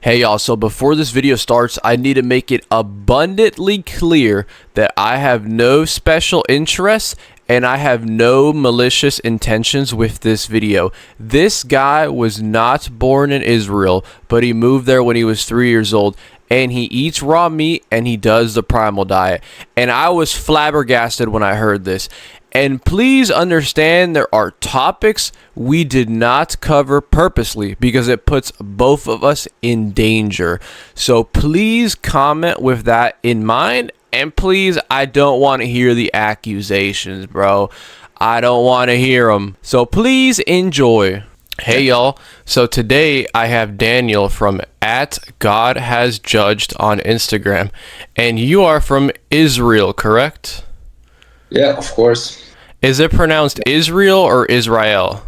Hey y'all, so before this video starts, I need to make it abundantly clear that I have no special interests and I have no malicious intentions with this video. This guy was not born in Israel, but he moved there when he was 3 years old, and he eats raw meat and he does the primal diet. And I was flabbergasted when I heard this. And please understand there are topics we did not cover purposely because it puts both of us in danger. So please comment with that in mind. And please, I don't want to hear the accusations, bro. I don't want to hear them. So please enjoy. Hey y'all, so today I have Daniel from @GodHasJudged on Instagram, and you are from Israel, correct? Yeah, of course. Is it pronounced Israel or Israel?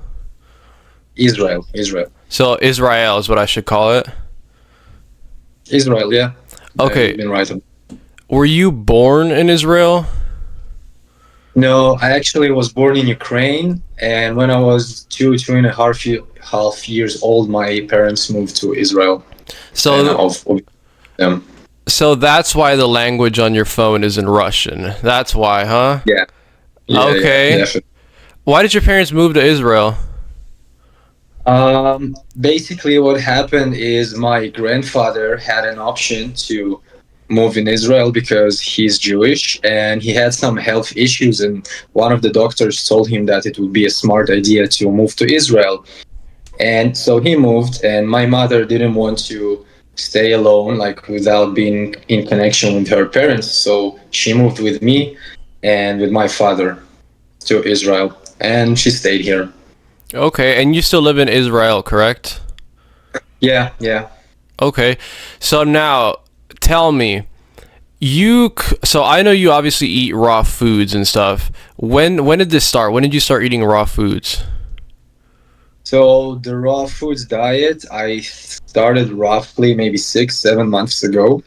Israel, Israel, So Israel is what I should call it. Israel. Yeah. Okay, You've been right. were you born in Israel? No, I actually was born in Ukraine, and when I was two and a half years old, my parents moved to Israel, and So of them. so that's why the language on your phone is in Russian. That's why, huh? Yeah, yeah, Okay. definitely. Why did your parents move to Israel? Basically, what happened is my grandfather had an option to move in Israel because he's Jewish and he had some health issues, and one of the doctors told him that it would be a smart idea to move to Israel. And so he moved, and my mother didn't want to stay alone, like without being in connection with her parents. So she moved with me and with my father to Israel, and she stayed here. Okay, and you still live in Israel, correct? Yeah, yeah. Okay. So now tell me, so I know you obviously eat raw foods and stuff. When did this start? When did you start eating raw foods? So the raw foods diet, I started roughly maybe 6, 7 months ago.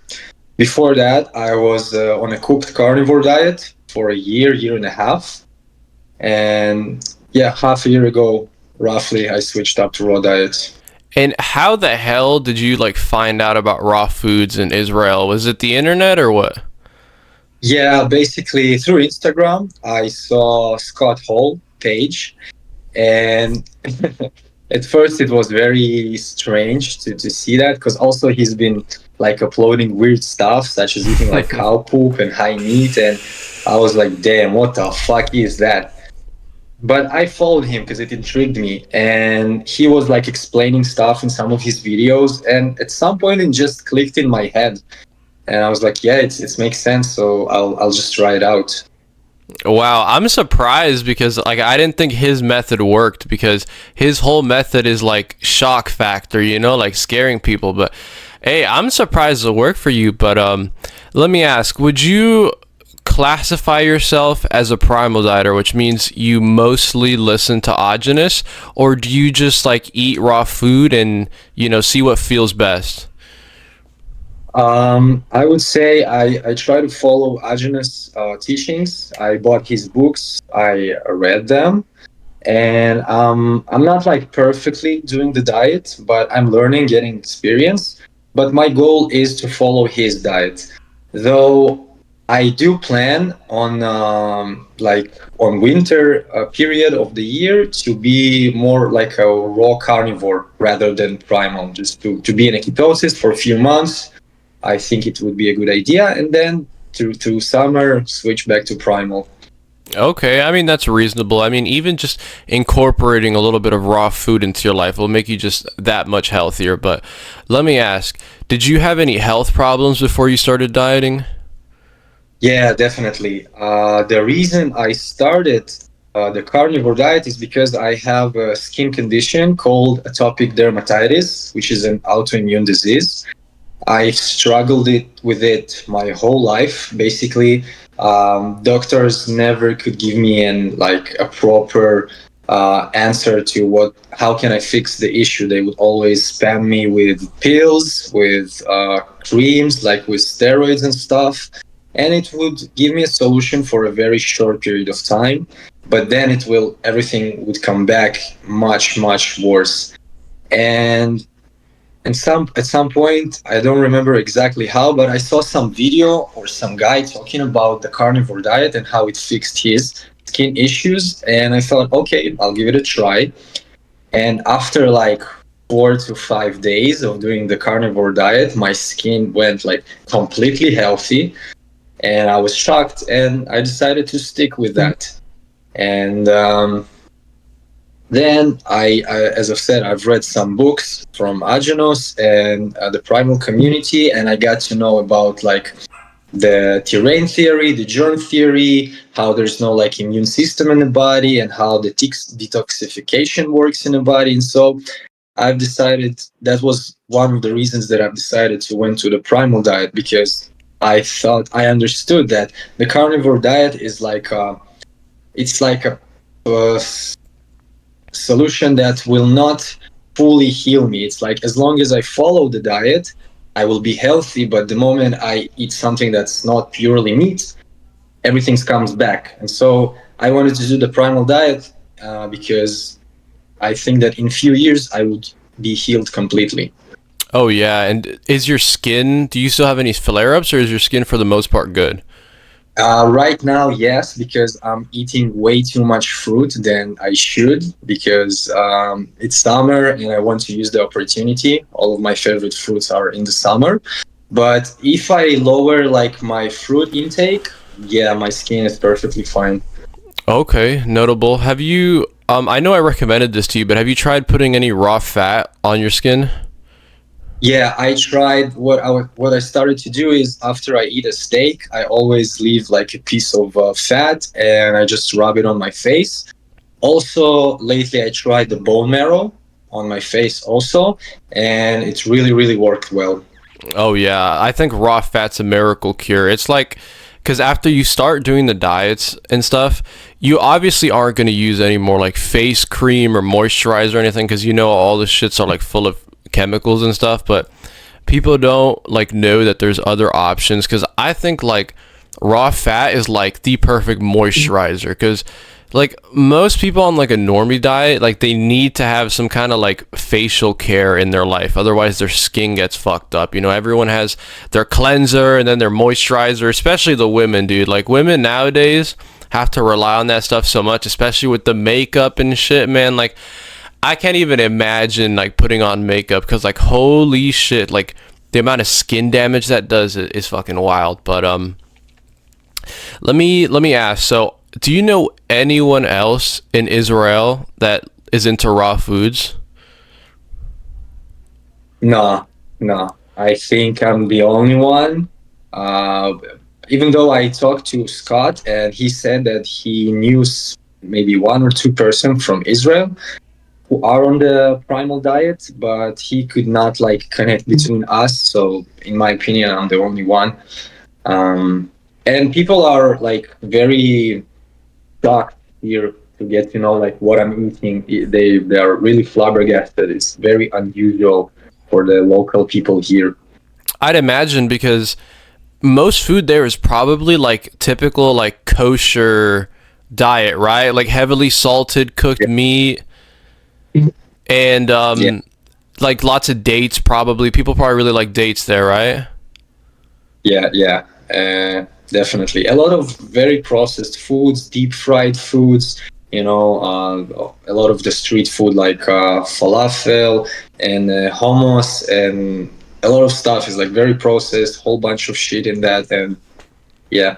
Before that, I was on a cooked carnivore diet for a year and a half. And yeah, half a year ago, roughly, I switched up to raw diet. And how the hell did you like find out about raw foods in Israel? Was it the internet or what? Yeah, basically through Instagram, I saw Scott Hall page, and at first it was very strange to see that because also he's been like uploading weird stuff such as eating like cow poop and high meat, and I was like, damn, what the fuck is that? But I followed him because it intrigued me, and he was like explaining stuff in some of his videos, and at some point it just clicked in my head, and I was like, yeah, it makes sense, so I'll just try it out. Wow, I'm surprised because like I didn't think his method worked because his whole method is like shock factor, like scaring people. But hey, I'm surprised it worked for you. But let me ask, would you classify yourself as a primal dieter, which means you mostly listen to Agenus, or do you just like eat raw food and see what feels best? I would say I try to follow Agenus teachings. I bought his books, I read them, and I'm not like perfectly doing the diet, but I'm learning, getting experience. But my goal is to follow his diet, though I do plan on like on winter period of the year to be more like a raw carnivore rather than primal, just to be in a ketosis for a few months. I think it would be a good idea, and then to summer switch back to primal. Okay, I mean that's reasonable. I mean even just incorporating a little bit of raw food into your life will make you just that much healthier. But let me ask, did you have any health problems before you started dieting? Yeah, definitely. The reason I started the carnivore diet is because I have a skin condition called atopic dermatitis, which is an autoimmune disease. I struggled with it my whole life. Basically, doctors never could give me an like a proper answer to how can I fix the issue. They would always spam me with pills, with creams, like with steroids and stuff, and it would give me a solution for a very short period of time. But then everything would come back much worse. And And at some point, I don't remember exactly how, but I saw some video or some guy talking about the carnivore diet and how it fixed his skin issues. And I thought, okay, I'll give it a try. And after like 4 to 5 days of doing the carnivore diet, my skin went like completely healthy. And I was shocked, and I decided to stick with that. And then as I've said, I've read some books from Agenos and the primal community, and I got to know about like the terrain theory, the germ theory, how there's no like immune system in the body, and how the detoxification works in the body. And so I've decided that was one of the reasons that I've decided to went to the primal diet, because I thought I understood that the carnivore diet is like it's like a solution that will not fully heal me. It's like as long as I follow the diet, I will be healthy. But the moment I eat something that's not purely meat, everything comes back. And so I wanted to do the primal diet because I think that in a few years I would be healed completely. Oh yeah, and is your skin? Do you still have any flare-ups, or is your skin for the most part good? Right now, yes, because I'm eating way too much fruit than I should, because it's summer and I want to use the opportunity. All of my favorite fruits are in the summer. But if I lower like my fruit intake, yeah, my skin is perfectly fine. Okay, notable. Have you? I know I recommended this to you, but have you tried putting any raw fat on your skin? Yeah, I tried. What I started to do is after I eat a steak, I always leave like a piece of fat and I just rub it on my face. Also, lately I tried the bone marrow on my face also, and it really worked well. Oh yeah, I think raw fat's a miracle cure. It's like because after you start doing the diets and stuff, you obviously aren't going to use any more like face cream or moisturizer or anything because you know all the shits are like full of chemicals and stuff. But people don't like know that there's other options because I think like raw fat is like the perfect moisturizer because like most people on like a normie diet like they need to have some kind of like facial care in their life, otherwise their skin gets fucked up. You know, everyone has their cleanser and then their moisturizer, especially the women, dude. Like women nowadays have to rely on that stuff so much, especially with the makeup and shit, man. Like I can't even imagine like putting on makeup because like holy shit, like the amount of skin damage that does is fucking wild. But let me ask. So, do you know anyone else in Israel that is into raw foods? No, no, I think I'm the only one. Uh, Even though I talked to Scott and he said that he knew maybe one or two person from Israel who are on the primal diet, but he could not like connect between us. So, in my opinion, I'm the only one. Um, and people are like very shocked here to get to know like what I'm eating. They are really flabbergasted. It's very unusual for the local people here. I'd imagine because most food there is probably like typical like kosher diet, right? Like heavily salted cooked meat and Yeah, like lots of dates probably. People probably really like dates there, right? yeah, definitely. A lot of very processed foods, deep fried foods. A lot of the street food like falafel and hummus and a lot of stuff is like very processed. Whole bunch of shit in that, and yeah.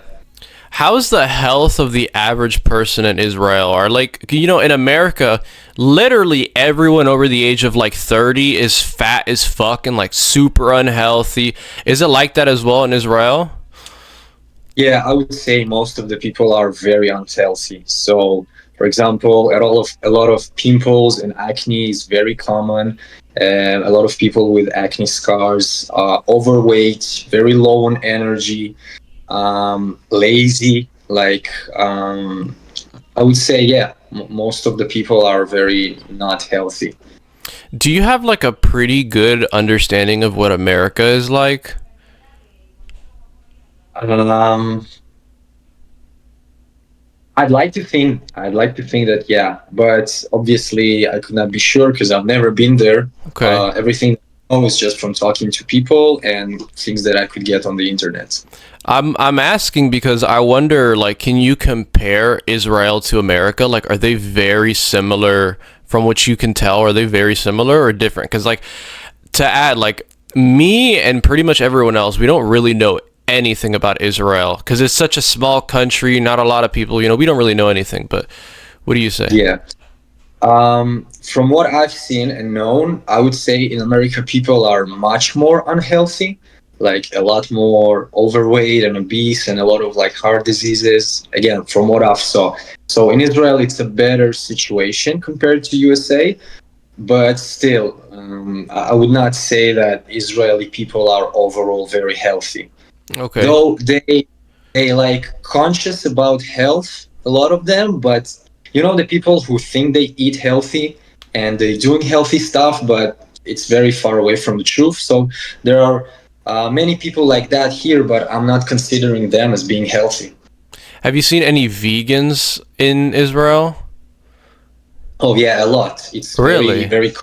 How's the health of the average person in Israel? Are like you know in America, literally everyone over the age of like 30 is fat as fuck and like super unhealthy. Is it like that as well in Israel? Yeah, I would say most of the people are very unhealthy. So, for example, a lot of pimples and acne is very common, and a lot of people with acne scars, overweight, very low on energy, lazy. Like I would say, yeah, most of the people are very not healthy. Do you have like a pretty good understanding of what America is like? Um, I'd like to think that, yeah, but obviously I could not be sure because I've never been there. Okay. Everything It's just from talking to people and things that I could get on the internet. I'm asking because I wonder, like, can you compare Israel to America? Like, are they very similar from what you can tell? Are they very similar or different? Because, like, to add, like, me and pretty much everyone else, we don't really know anything about Israel because it's such a small country, not a lot of people, we don't really know anything. But what do you say? Yeah. From what I've seen and known, I would say in America people are much more unhealthy, like a lot more overweight and obese, and a lot of like heart diseases. Again, from what I've saw. So in Israel, it's a better situation compared to USA, but still, I would not say that Israeli people are overall very healthy. Okay. Though they like conscious about health, a lot of them, but the people who think they eat healthy and they're doing healthy stuff, but it's very far away from the truth. So there are many people like that here, but I'm not considering them as being healthy. Have you seen any vegans in Israel? Oh yeah, a lot. It's very Really? very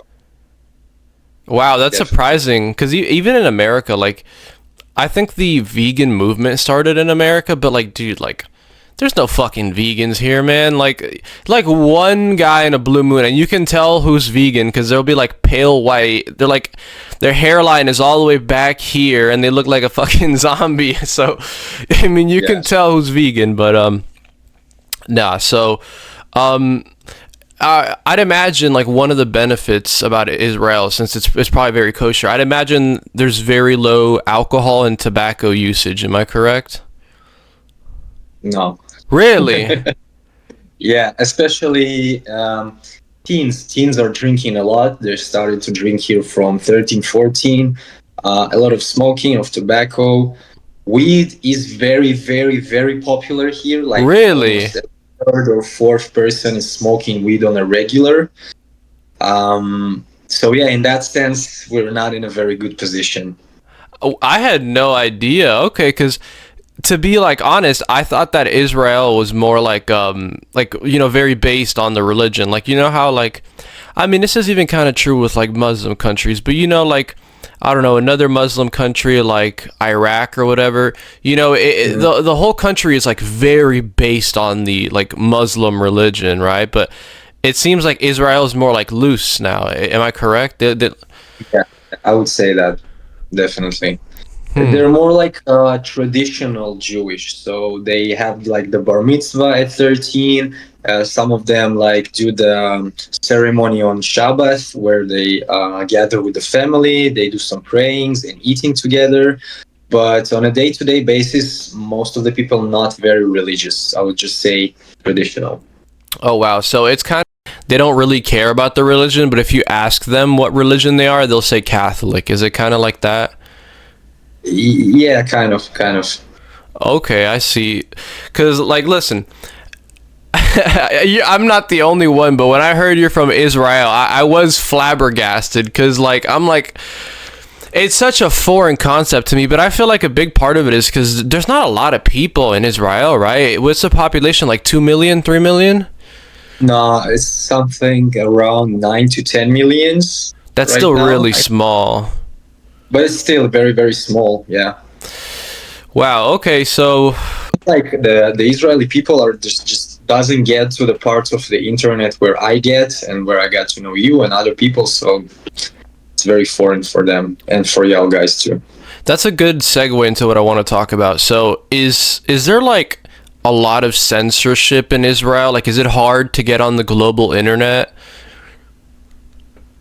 Wow, that's definitely. surprising. Because even in America, like, I think the vegan movement started in America, but like, dude, like, there's no fucking vegans here, man. Like one guy in a blue moon, and you can tell who's vegan because they'll be like pale white. They're like, their hairline is all the way back here, and they look like a fucking zombie. So, I mean, you can Yes. tell who's vegan, but nah. So, um, I'd imagine like one of the benefits about Israel, since it's probably very kosher. I'd imagine there's very low alcohol and tobacco usage. Am I correct? No. Really? Yeah, especially teens. Teens are drinking a lot. They're starting to drink here from 13, 14. A lot of smoking of tobacco. Weed is very, very, very popular here. Like Really? almost a third or fourth person is smoking weed on a regular. So yeah, in that sense, we're not in a very good position. Oh, I had no idea. Okay, because to be like honest, I thought that Israel was more like very based on the religion. Like how like, I mean, this is even kind of true with like Muslim countries, but like, I don't know, another Muslim country like Iraq or whatever. Mhm. The whole country is like very based on the like Muslim religion, right? But it seems like Israel is more like loose now. Am I correct? Yeah, I would say that definitely. Hmm. They're more like traditional Jewish. So they have like the bar mitzvah at 13. Some of them like do the ceremony on Shabbat where they gather with the family. They do some prayings and eating together. But on a day-to-day basis, most of the people not very religious. I would just say traditional. Oh wow. So it's kind of, they don't really care about the religion, but if you ask them what religion they are, they'll say Catholic. Is it kind of like that? Yeah, kind of, kind of. Okay, I see. Cuz like listen, I'm not the only one, but when I heard you're from Israel, I was flabbergasted cuz like I'm like it's such a foreign concept to me, but I feel like a big part of it is cuz there's not a lot of people in Israel, right? What's the population, like 2 million, 3 million? No, it's something around 9 to 10 millions That's right still now. really small. But it's still very, very small. Yeah, Wow, okay, so like the Israeli people are just doesn't get to the parts of the internet where I get and where I got to know you and other people. So it's very foreign for them and for y'all guys too. that's a good segue into what I want to talk about. So, is there like a lot of censorship in Israel? Like, is it hard to get on the global internet?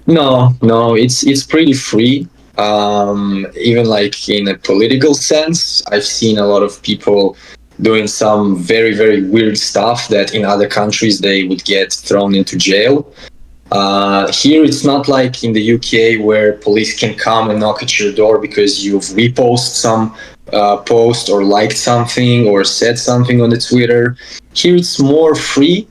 No, no, it's pretty free. Even like in a political sense, I've seen a lot of people doing some very, very weird stuff that in other countries they would get thrown into jail. Here, it's not like in the UK where police can come and knock at your door because you've reposted some post or liked something or said something on the Twitter. Here, it's more free,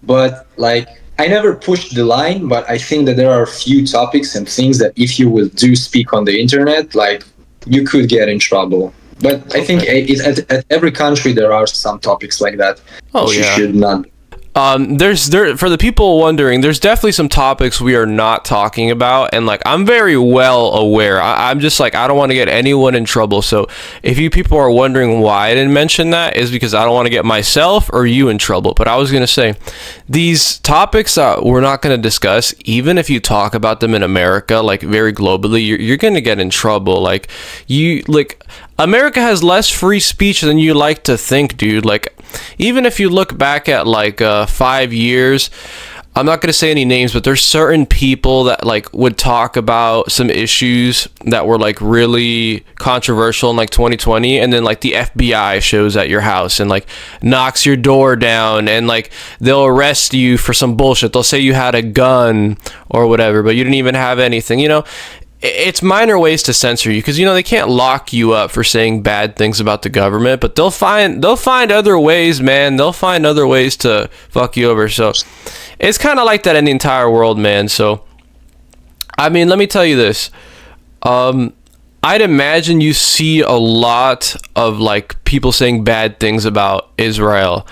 but like I never pushed the line, but I think that there are a few topics and things that if you will do speak on the internet, like you could get in trouble. But I think Okay. at every country there are some topics like that Oh that you yeah. should not. For the people wondering, there's definitely some topics we are not talking about, and like I'm very well aware. I'm just like I don't want to get anyone in trouble. So if you people are wondering why I didn't mention that, is because I don't want to get myself or you in trouble. But I was gonna say, these topics that we're not gonna discuss, even if you talk about them in America, like very globally, you're gonna get in trouble. Like America has less free speech than you like to think, dude. Like, even if you look back at like 5 years, I'm not gonna say any names, but there's certain people that like would talk about some issues that were like really controversial in like 2020, and then like the FBI shows at your house and like knocks your door down, and like they'll arrest you for some bullshit. They'll say you had a gun or whatever, but you didn't even have anything, you know. It's minor ways to censor you, because you know they can't lock you up for saying bad things about the government, but they'll find other ways, man. They'll find other ways to fuck you over. So it's kind of like that in the entire world, man. So I mean, let me tell you this. I'd imagine you see a lot of like people saying bad things about Israel.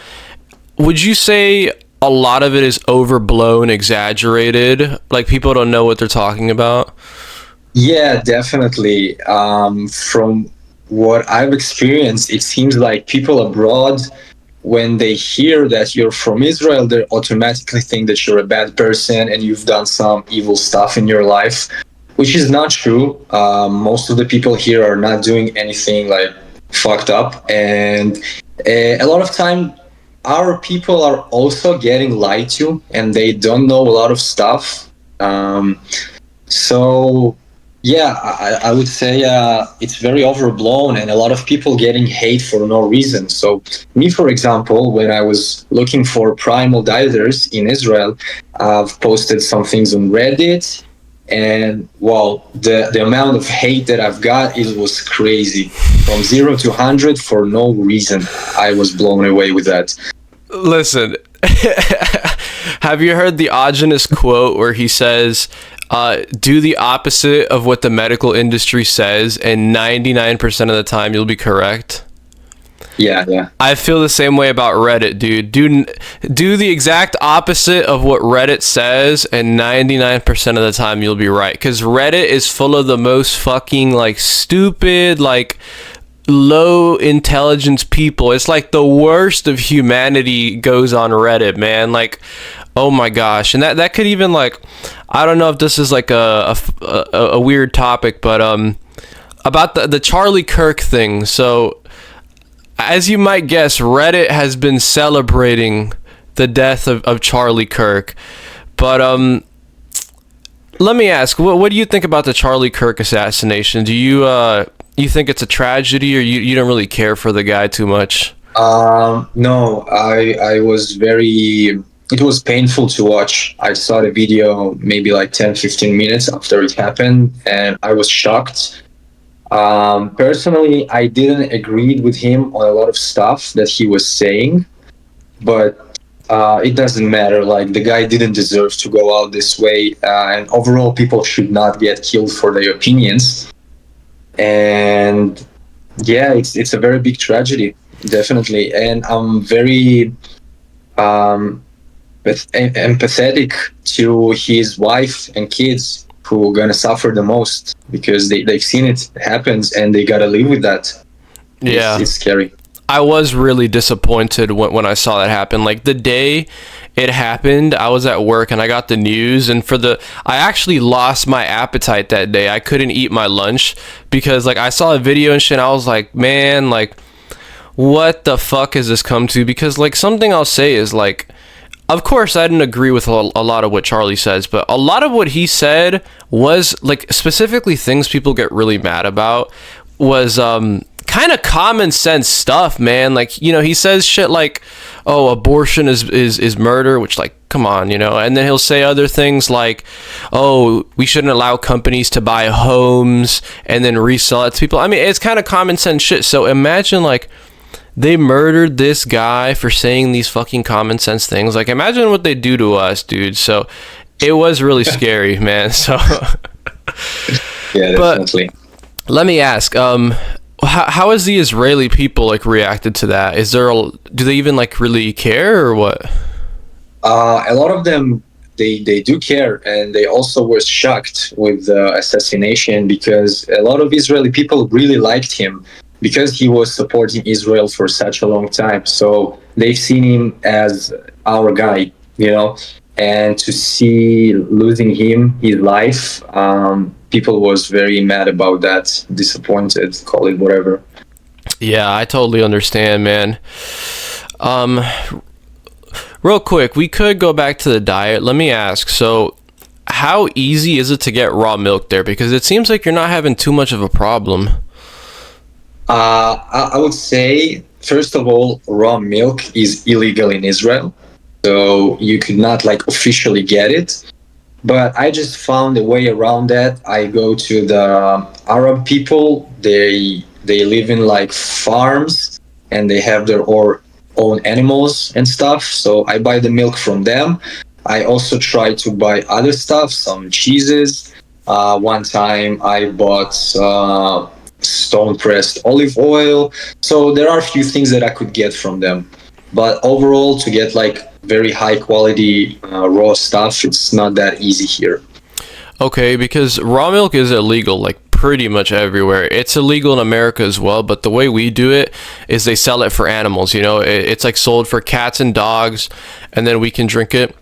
Would you say a lot of it is overblown, exaggerated? Like people don't know what they're talking about? Yeah, definitely. From what I've experienced, it seems like people abroad, when they hear that you're from Israel, they automatically think that you're a bad person and you've done some evil stuff in your life, which is not true. Most of the people here are not doing anything like fucked up, and a lot of time, our people are also getting lied to, and they don't know a lot of stuff. So yeah, I would say it's very overblown, and a lot of people getting hate for no reason. So me, for example, when I was looking for primal dieters in Israel, I've posted some things on Reddit, and well, the amount of hate that I've got, it was crazy. From 0 to 100 for no reason. I was blown away with that. Listen, have you heard the Augenis quote where he says, do the opposite of what the medical industry says, and 99% of the time you'll be correct? Yeah. I feel the same way about Reddit, dude. Do the exact opposite of what Reddit says, and 99% of the time you'll be right. Because Reddit is full of the most fucking, like, stupid, like, low intelligence people. It's like the worst of humanity goes on Reddit, man. Like, oh my gosh. And that could even, like, I don't know if this is like a weird topic, but about the Charlie Kirk thing. So as you might guess, Reddit has been celebrating the death of Charlie Kirk. But let me ask, what do you think about the Charlie Kirk assassination? Do you think it's a tragedy, or you don't really care for the guy too much? No, I was very... It was painful to watch. I saw the video maybe like 10-15 minutes after it happened, and I was shocked. Personally, I didn't agree with him on a lot of stuff that he was saying, but it doesn't matter. Like, the guy didn't deserve to go out this way, and overall, people should not get killed for their opinions. And yeah, it's a very big tragedy, definitely. And I'm very empathetic to his wife and kids, who are gonna suffer the most, because they've seen it happens and they gotta live with that. Yeah, it's scary. I was really disappointed when I saw that happen. Like, the day it happened, I was at work and I got the news, and I actually lost my appetite that day. I couldn't eat my lunch because, like, I saw a video and shit, and I was like, man, like, what the fuck has this come to? Because, like, something I'll say is, like, of course, I didn't agree with a lot of what Charlie says, but a lot of what he said was, like, specifically things people get really mad about was kind of common sense stuff, man. Like, you know, he says shit like, oh, abortion is murder, which, like, come on, you know. And then he'll say other things like, oh, we shouldn't allow companies to buy homes and then resell it to people. I mean, it's kind of common sense shit. So imagine, like, they murdered this guy for saying these fucking common sense things. Like, imagine what they do to us, dude. So it was really scary, man. So yeah, definitely. But let me ask, how has the Israeli people, like, reacted to that? Do they even, like, really care, or what? A lot of them, they do care, and they also were shocked with the assassination because a lot of Israeli people really liked him because he was supporting Israel for such a long time. So they've seen him as our guy, you know. And to see losing him, his life, people was very mad about that, disappointed, call it whatever. Yeah, I totally understand, man. Um, Real quick, we could go back to the diet. Let me ask, so how easy is it to get raw milk there? Because it seems like you're not having too much of a problem. I would say, first of all, raw milk is illegal in Israel. So you could not like officially get it. But I just found a way around that. I go to the Arab people. They live in like farms and they have their own animals and stuff. So I buy the milk from them. I also try to buy other stuff, some cheeses. One time I bought stone pressed olive oil. So there are a few things that I could get from them. But overall, to get like very high quality raw stuff, it's not that easy here. Okay, because raw milk is illegal, like pretty much everywhere. It's illegal in America as well, but the way we do it is they sell it for animals. You know, it's like sold for cats and dogs, and then we can drink it.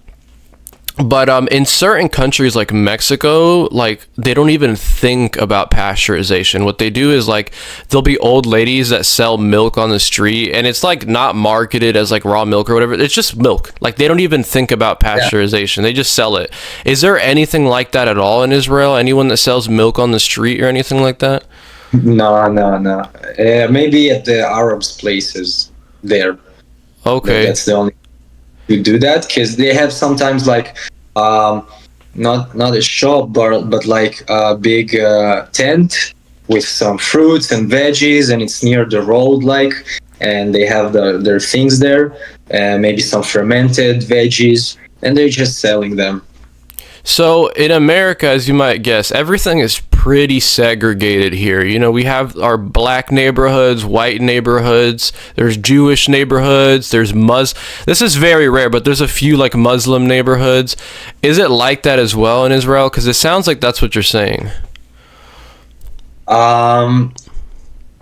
But in certain countries like Mexico, like they don't even think about pasteurization. What they do is like there'll be old ladies that sell milk on the street, and it's like not marketed as like raw milk or whatever. It's just milk. Like they don't even think about Yeah. pasteurization. They just sell it. Is there anything like that at all in Israel? Anyone that sells milk on the street or anything like that? No, no, no. Maybe at the Arabs places there. Okay. That's the only to do that because they have sometimes like um, not a shop but like a big tent with some fruits and veggies and it's near the road like and they have their things there and maybe some fermented veggies and they're just selling them. So in America, as you might guess, everything is pretty segregated here. You know, we have our black neighborhoods, white neighborhoods, there's Jewish neighborhoods, there's this is very rare, but there's a few like Muslim neighborhoods. Is it like that as well in Israel? Because it sounds like that's what you're saying. um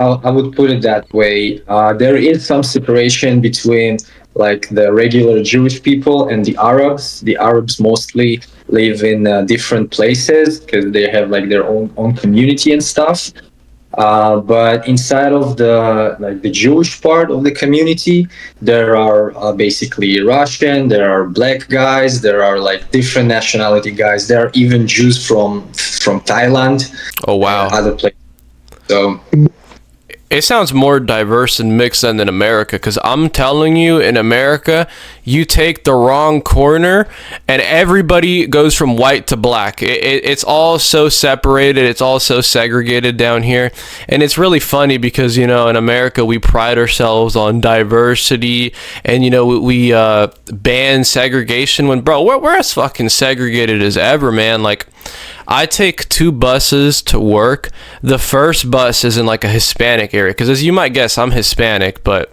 I would put it that way. There is some separation between like the regular Jewish people and the Arabs. The Arabs mostly live in different places because they have like their own community and stuff. But inside of the Jewish part of the community, there are basically Russian, there are black guys, there are like different nationality guys. There are even Jews from Thailand Oh, and wow. other places. So It sounds more diverse and mixed than in America, because I'm telling you, in America, you take the wrong corner and everybody goes from white to black. It's all so separated, it's all so segregated down here. And it's really funny because, you know, in America, we pride ourselves on diversity and, you know, we ban segregation when, bro, we're as fucking segregated as ever, man. Like, I take two buses to work. The first bus is in like a Hispanic area because, as you might guess, I'm Hispanic, but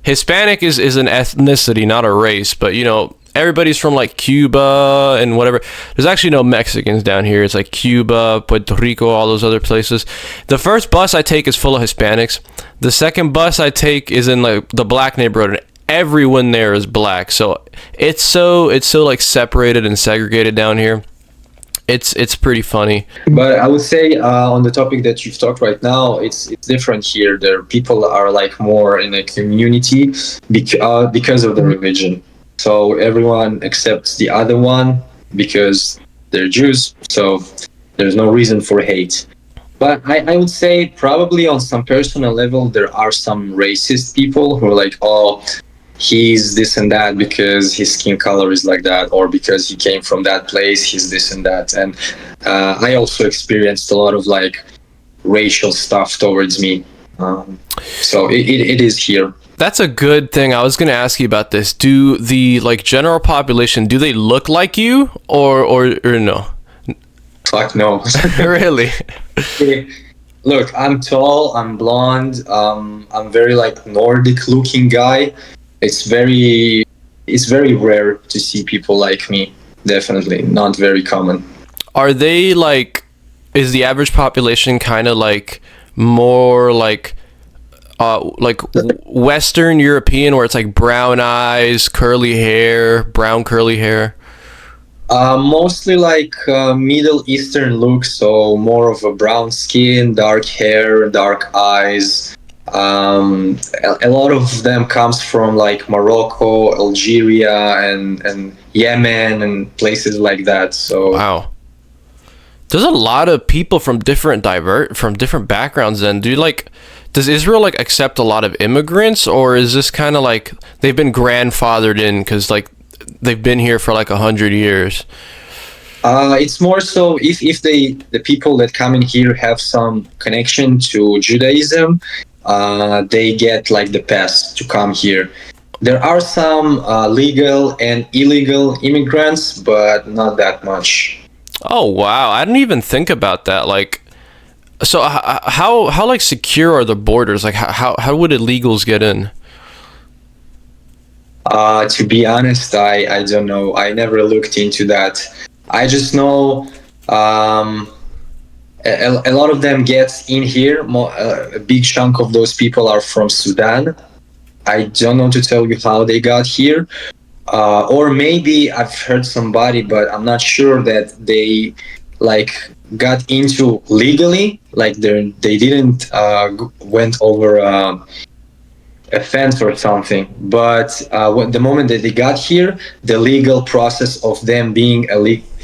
Hispanic is an ethnicity, not a race. But you know, everybody's from like Cuba and whatever. There's actually no Mexicans down here. It's like Cuba, Puerto Rico, all those other places. The first bus I take is full of Hispanics. The second bus I take is in like the black neighborhood. And everyone there is black, so it's so like separated and segregated down here. It's pretty funny. but I would say on the topic that you've talked right now, it's different here. There people are like more in a community because of the religion. So everyone accepts the other one because they're Jews. So there's no reason for hate. But I would say probably on some personal level there are some racist people who are like, oh, he's this and that because his skin color is like that, or because he came from that place, he's this and that. And I also experienced a lot of like racial stuff towards me. So it is here. That's a good thing. I was going to ask you about this. Do the like general population, do they look like you or no? Fuck no. Really? Look, I'm tall, I'm blonde, I'm very like Nordic looking guy. It's very it's very rare to see people like me. Definitely not very common. Are they like, is the average population kind of like more like Western European, where it's like brown eyes, curly hair, brown curly hair? Mostly like Middle Eastern look, so more of a brown skin, dark hair, dark eyes. A lot of them comes from like Morocco, Algeria, and Yemen and places like that. So Wow. There's a lot of people from different backgrounds then. Does Israel like accept a lot of immigrants, or is this kind of like they've been grandfathered in because like they've been here for like 100 years? it's more so if the people that come in here have some connection to Judaism, they get like the pass to come here. There are some legal and illegal immigrants, but not that much. Oh wow, I didn't even think about that. Like, so how like secure are the borders? Like how would illegals get in? To be honest, I don't know. I never looked into that. I just know a lot of them get in here. A big chunk of those people are from Sudan. I don't know to tell you how they got here. Or maybe I've heard somebody, but I'm not sure that they like got into legally. Like they didn't went over a fence or something. But when the moment that they got here, the legal process of them being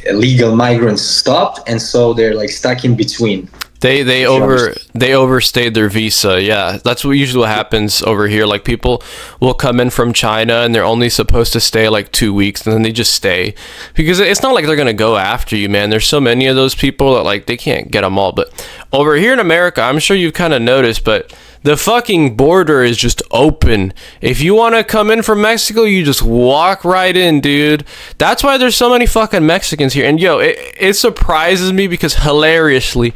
illegal migrants stopped, and so they're like stuck in between. They overstayed their visa. Yeah, that's what happens over here. Like people will come in from China and they're only supposed to stay like 2 weeks, and then they just stay because it's not like they're gonna go after you, man. There's so many of those people that like they can't get them all. But over here in America, I'm sure you've kind of noticed, but the fucking border is just open. If you want to come in from Mexico, you just walk right in, dude. That's why there's so many fucking Mexicans here. And yo, it surprises me because hilariously,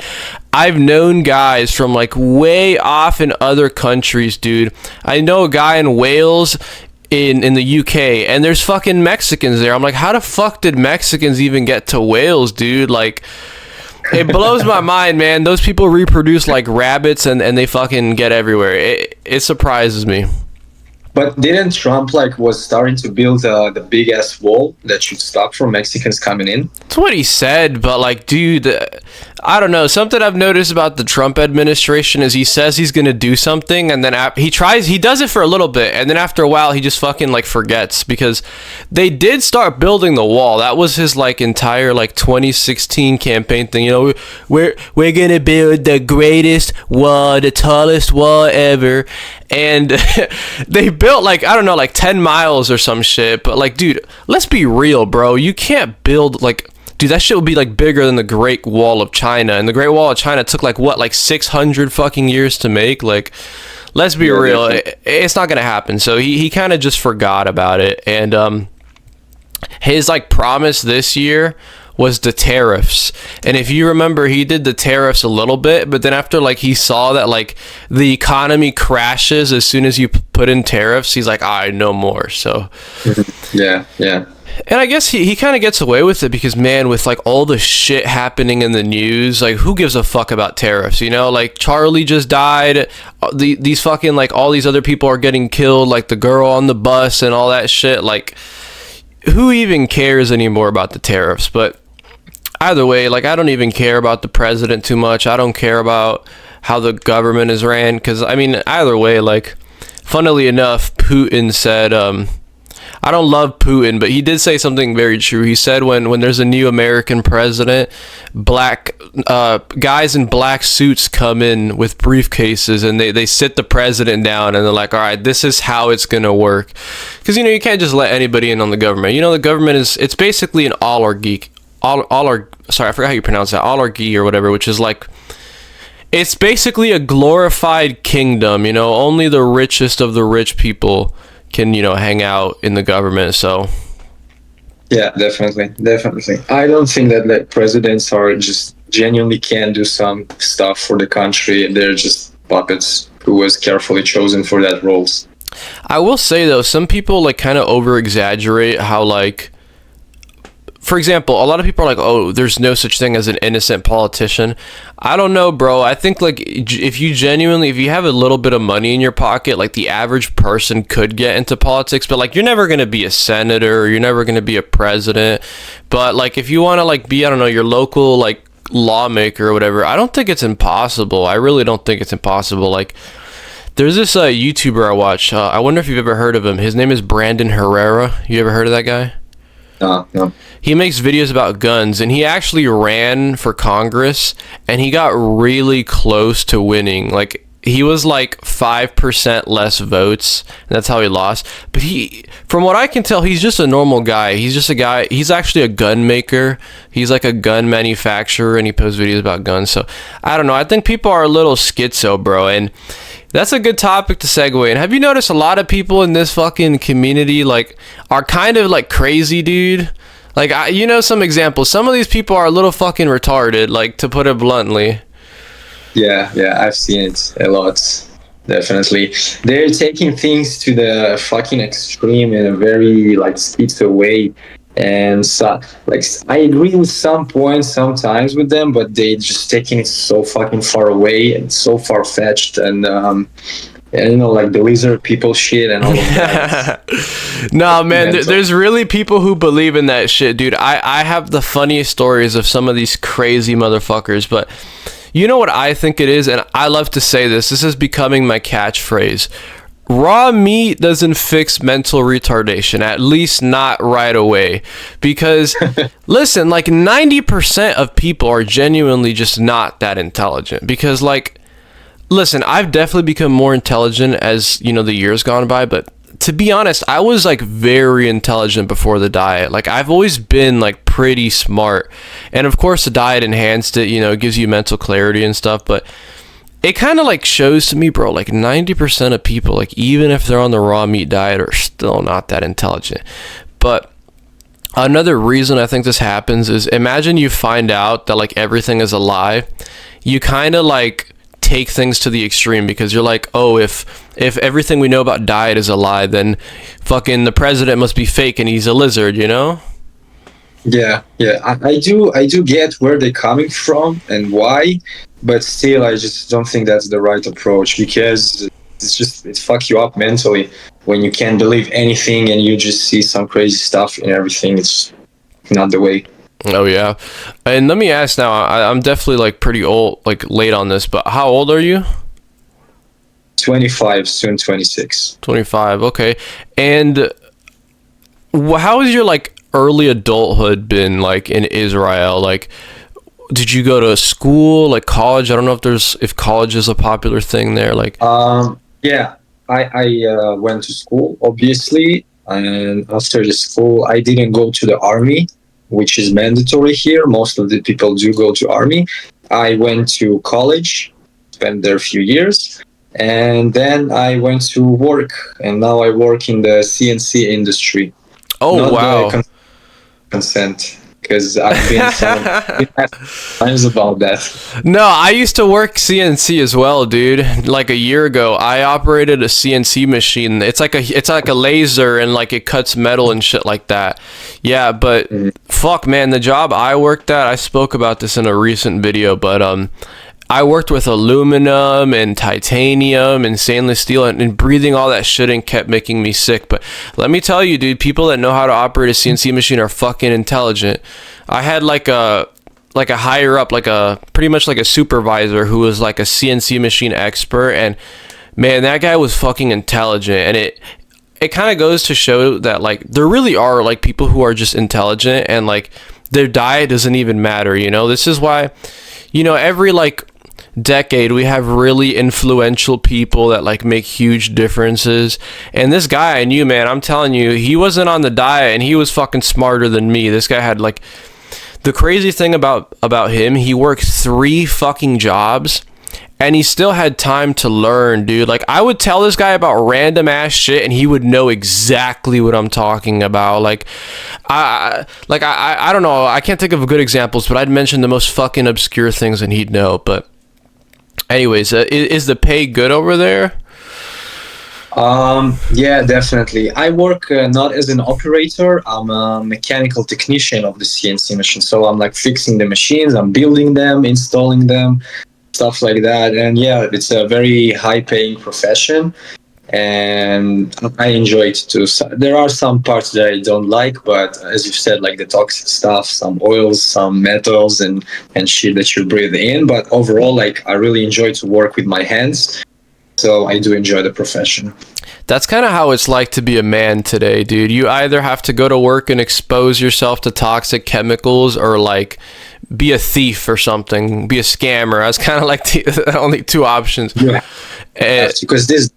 I've known guys from like way off in other countries, dude. I know a guy in Wales in the UK, and there's fucking Mexicans there. I'm like, how the fuck did Mexicans even get to Wales, dude? Like, it blows my mind, man. Those people reproduce like rabbits, and they fucking get everywhere. It surprises me. But didn't Trump like was starting to build the big ass wall that should stop from Mexicans coming in? That's what he said, but like, dude, I don't know. Something I've noticed about the Trump administration is he says he's gonna do something, and then he does it for a little bit, and then after a while, he just fucking like forgets, because they did start building the wall. That was his like entire like 2016 campaign thing. You know, we're gonna build the greatest wall, the tallest wall ever, and they built like, I don't know, like 10 miles or some shit. But like, dude, let's be real, bro. You can't build like, dude, that shit would be like bigger than the Great Wall of China, and the Great Wall of China took like what, like 600 fucking years to make. Like, let's be real, it's not gonna happen. So he kind of just forgot about it, and his like promise this year was the tariffs. And if you remember, he did the tariffs a little bit, but then after like he saw that like the economy crashes as soon as you put in tariffs, he's like, no more. So yeah. and I guess he kind of gets away with it because, man, with like all the shit happening in the news, like who gives a fuck about tariffs? You know, like Charlie just died. These fucking like all these other people are getting killed, like the girl on the bus and all that shit. Like, who even cares anymore about the tariffs? But either way, like, I don't even care about the president too much. I don't care about how the government is ran, because I mean, either way, like, funnily enough, Putin said, I don't love Putin, but he did say something very true. He said when there's a new American president, black guys in black suits come in with briefcases, and they sit the president down, and they're like, all right, this is how it's gonna work. Because, you know, you can't just let anybody in on the government. You know, the government it's basically an oligarchy. Sorry, I forgot how you pronounce that, oligarchy or whatever, which is like, it's basically a glorified kingdom. You know, only the richest of the rich people can, you know, hang out in the government. So yeah, definitely. I don't think that like presidents are just genuinely can do some stuff for the country. They're just puppets who was carefully chosen for that roles. I will say though, some people like kind of over exaggerate how like, for example, a lot of people are like, oh, there's no such thing as an innocent politician. I don't know, bro. I think like if you have a little bit of money in your pocket, like the average person could get into politics, but like you're never going to be a senator, or you're never going to be a president. But like if you want to like be, I don't know, your local like lawmaker or whatever, I don't think it's impossible. I really don't think it's impossible. Like there's this YouTuber I watch. I wonder if you've ever heard of him. His name is Brandon Herrera. You ever heard of that guy? No. He makes videos about guns, and he actually ran for Congress, and he got really close to winning. Like, he was like 5% less votes, and that's how he lost. But from what I can tell, he's just a normal guy. He's just a guy, he's actually a gun maker. He's like a gun manufacturer, and he posts videos about guns. So, I don't know. I think people are a little schizo, bro, and that's a good topic to segue. And have you noticed a lot of people in this fucking community, like, are kind of like crazy, dude? Like, some examples. Some of these people are a little fucking retarded, like, to put it bluntly. Yeah, I've seen it a lot. Definitely. They're taking things to the fucking extreme in a very, like, schizo way. And so, like, I agree with some points sometimes with them, but they just taking it so fucking far away and so far fetched, and like the lizard people shit and all of that. No, man, there's really people who believe in that shit, dude. I have the funniest stories of some of these crazy motherfuckers, but you know what I think it is, and I love to say this. This is becoming my catchphrase. Raw meat doesn't fix mental retardation, at least not right away. Because, listen, like 90% of people are genuinely just not that intelligent. Because, like, listen, I've definitely become more intelligent as, the years gone by. But to be honest, I was, like, very intelligent before the diet. Like, I've always been, like, pretty smart. And, of course, the diet enhanced it, it gives you mental clarity and stuff. But it kind of like shows to me, bro, like 90% of people, like even if they're on the raw meat diet, are still not that intelligent. But another reason I think this happens is, imagine you find out that like everything is a lie. You kind of like take things to the extreme, because you're like, oh, if everything we know about diet is a lie, then fucking the president must be fake and he's a lizard, Yeah, I do get where they're coming from and why, but still, I just don't think that's the right approach, because it fuck you up mentally when you can't believe anything and you just see some crazy stuff and everything. It's not the way. Oh yeah, and let me ask now. I'm definitely like pretty old, like late on this, but how old are you? 25, soon 26. 25. Okay, and how is your like early adulthood been like in Israel? Like, did you go to school, like college? I don't know if college is a popular thing there. Like, yeah, I went to school, obviously, and after the school, I didn't go to the army, which is mandatory here. Most of the people do go to army. I went to college, spent there a few years, and then I went to work, and now I work in the CNC industry. Oh, Not wow. Consent, because I've been times about that. No, I used to work CNC as well, dude. Like a year ago, I operated a CNC machine. It's like a laser, and like it cuts metal and shit like that. Yeah, but fuck, man, the job I worked at, I spoke about this in a recent video, but I worked with aluminum and titanium and stainless steel, and breathing all that shit in kept making me sick. But let me tell you, dude, people that know how to operate a CNC machine are fucking intelligent. I had like a higher up, like a pretty much like a supervisor who was like a CNC machine expert, and man, that guy was fucking intelligent. And it kind of goes to show that like there really are like people who are just intelligent, and like their diet doesn't even matter. This is why every like decade we have really influential people that like make huge differences. And this guy I knew, man, I'm telling you, he wasn't on the diet, and he was fucking smarter than me. This guy had like, the crazy thing about him, he worked 3 fucking jobs, and he still had time to learn, dude. Like, I would tell this guy about random ass shit, and he would know exactly what I'm talking about. Like, I don't know, I can't think of good examples, but I'd mention the most fucking obscure things and he'd know. But anyways, is the pay good over there? Yeah, definitely. I work not as an operator. I'm a mechanical technician of the CNC machine. So I'm like fixing the machines, I'm building them, installing them, stuff like that. And yeah, it's a very high paying profession. And I enjoy it too. So there are some parts that I don't like, but as you've said, like the toxic stuff, some oils, some metals, and shit that you breathe in. But overall, like I really enjoy to work with my hands, so I do enjoy the profession. That's kind of how it's like to be a man today, dude. You either have to go to work and expose yourself to toxic chemicals, or like be a thief or something, be a scammer. That's kind of like the only two options. Yeah, And because this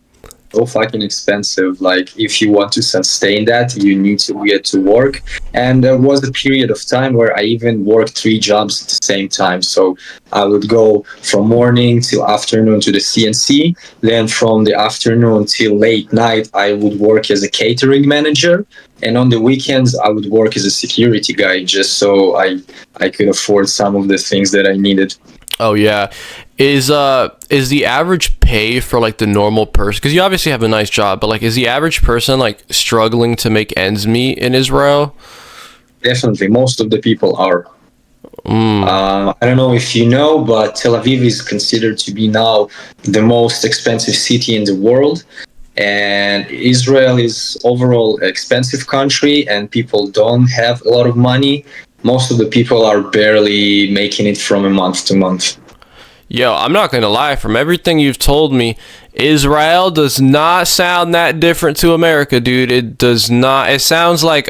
so fucking expensive. Like if you want to sustain that, you need to get to work. And there was a period of time where I even worked three jobs at the same time. So I would go from morning till afternoon to the CNC. Then from the afternoon till late night, I would work as a catering manager. And on the weekends, I would work as a security guy, just so I could afford some of the things that I needed. oh yeah, is the average pay for like the normal person? Because you obviously have a nice job, but like, is the average person like struggling to make ends meet in Israel? Definitely, most of the people are. I don't know if you know, but Tel Aviv is considered to be now the most expensive city in the world. And Israel is overall an expensive country, and people don't have a lot of money. Most of the people are barely making it from a month to month. Yo, I'm not gonna lie. From everything you've told me, Israel does not sound that different to America, dude. It does not. It sounds like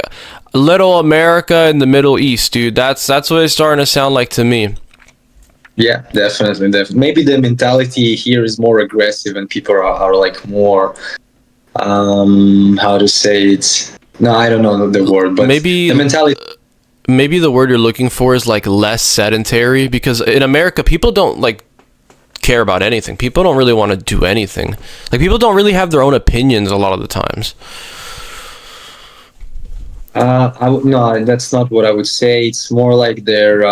little America in the Middle East, dude. That's what it's starting to sound like to me. Yeah, definitely, definitely. Maybe the mentality here is more aggressive, and people are like more, how to say it? No, I don't know the word, but Maybe the mentality. maybe the word you're looking for is like less sedentary, because in America people don't like care about anything. People don't really want to do anything. Like, people don't really have their own opinions a lot of the times. No, that's not what I would say. It's more like they're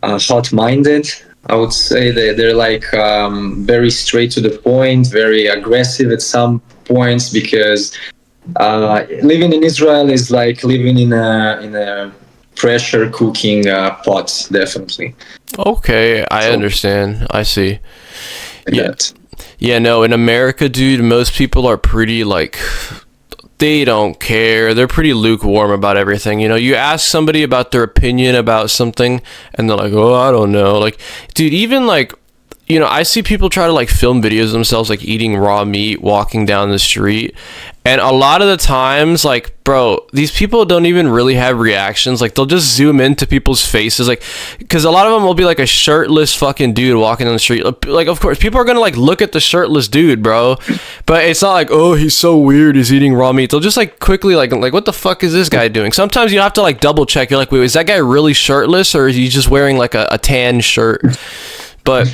hot-minded. I would say they're like very straight to the point, very aggressive at some points, because living in Israel is like living in a pressure cooking pot, definitely. Okay, I So understand. I see. like Yeah. that. Yeah, no, in America, dude, most people are pretty like, they don't care. They're pretty lukewarm about everything. You know, you ask somebody about their opinion about something and they're like, "Oh, I don't know." Like, dude, even like, you know, I see people try to like film videos of themselves like eating raw meat, walking down the street. And a lot of the times, like, bro, these people don't even really have reactions. Like, they'll just zoom into people's faces. Like, because a lot of them will be like a shirtless fucking dude walking down the street. Like, of course, people are going to like look at the shirtless dude, bro. But it's not like, oh, he's so weird, he's eating raw meat. They'll just like quickly, like, what the fuck is this guy doing? Sometimes you have to like double check. You're like, wait, is that guy really shirtless, or is he just wearing like a tan shirt? But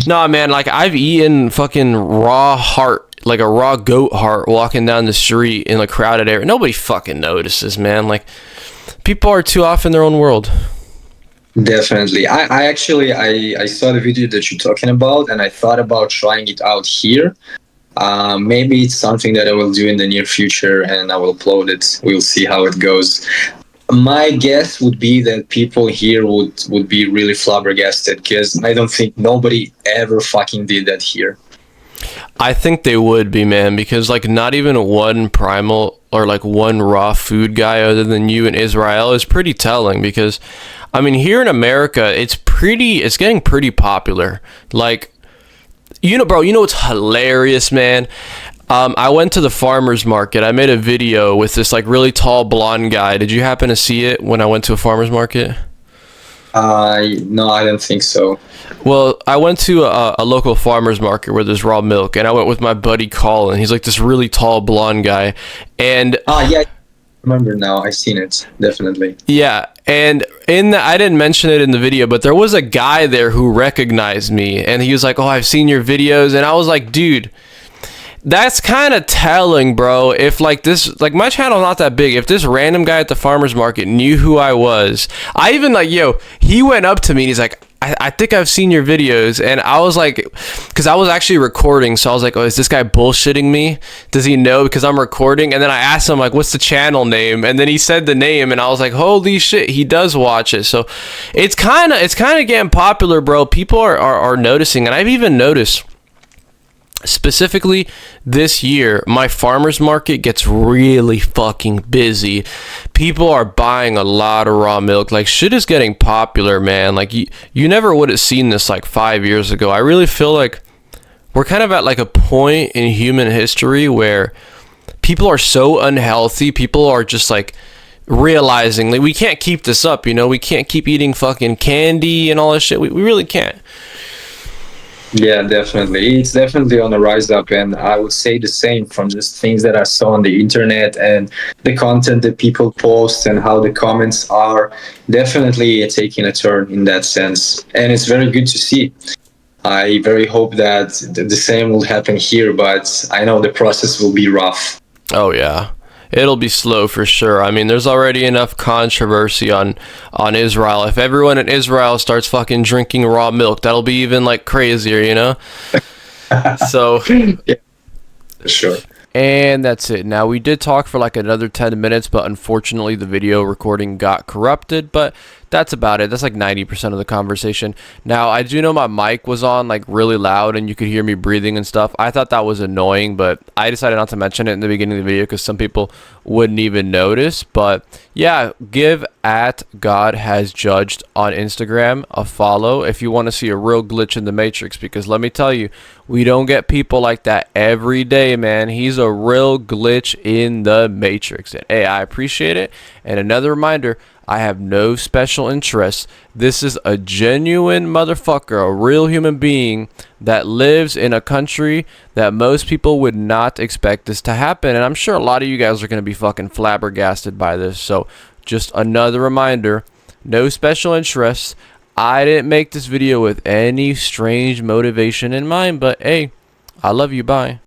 no, man, like, I've eaten fucking raw heart, like a raw goat heart, walking down the street in a crowded area. Nobody fucking notices, man. Like, people are too off in their own world. Definitely. I actually I saw the video that you're talking about, and I thought about trying it out here. Maybe it's something that I will do in the near future, and I will upload it. We'll see how it goes. My guess would be that people here would be really flabbergasted, because I don't think nobody ever fucking did that here. I think they would be, man, because like not even one primal or like one raw food guy other than you in Israel is pretty telling. Because I mean, here in America, it's getting pretty popular. Like, you know, bro, you know what's hilarious, man? I went to the farmer's market. I made a video with this like really tall blonde guy. Did you happen to see it when I went to a farmer's market? No, I don't think so. Well, I went to a local farmer's market where there's raw milk, and I went with my buddy Colin. He's like this really tall blonde guy. And Yeah, I remember now. I seen it, definitely. yeah, and I didn't mention it in the video, but there was a guy there who recognized me, and he was like, "Oh, I've seen your videos." And I was like, "Dude, that's kind of telling, bro. If like this, like my channel's not that big. If this random guy at the farmer's market knew who I was, I even like, yo, he went up to me and he's like, I think I've seen your videos, and I was like, because I was actually recording, so I was like, oh, is this guy bullshitting me? Does he know because I'm recording? And then I asked him, like, what's the channel name? And then he said the name, and I was like, holy shit, he does watch it. So it's kind of getting popular, bro. People are noticing, and I've even noticed, specifically this year, my farmers market gets really fucking busy. People are buying a lot of raw milk. Like, shit is getting popular, man. Like, you never would have seen this like 5 years ago. I really feel like we're kind of at like a point in human history where people are so unhealthy. People are just like realizing, like, we can't keep this up, you know? We can't keep eating fucking candy and all this shit. We really can't. Yeah, definitely. It's definitely on the rise up, and I would say the same from just things that I saw on the internet and the content that people post and how the comments are definitely taking a turn in that sense. And it's very good to see. I very hope that the same will happen here, but I know the process will be rough. Oh yeah. It'll be slow for sure. I mean, there's already enough controversy on Israel. If everyone in Israel starts fucking drinking raw milk, that'll be even like crazier, you know? So Yeah, for sure. and that's it. Now, we did talk for like another 10 minutes, but unfortunately the video recording got corrupted, but that's about it. That's like 90% of the conversation. Now, I do know my mic was on like really loud and you could hear me breathing and stuff. I thought that was annoying, but I decided not to mention it in the beginning of the video because some people wouldn't even notice. But yeah, give @GodHasJudged on Instagram a follow if you want to see a real glitch in the Matrix, because let me tell you, we don't get people like that every day, man. He's a real glitch in the Matrix. And hey, I appreciate it. And another reminder, I have no special interests. This is a genuine motherfucker, a real human being that lives in a country that most people would not expect this to happen. And I'm sure a lot of you guys are going to be fucking flabbergasted by this. So just another reminder, no special interests. I didn't make this video with any strange motivation in mind, but hey, I love you. Bye.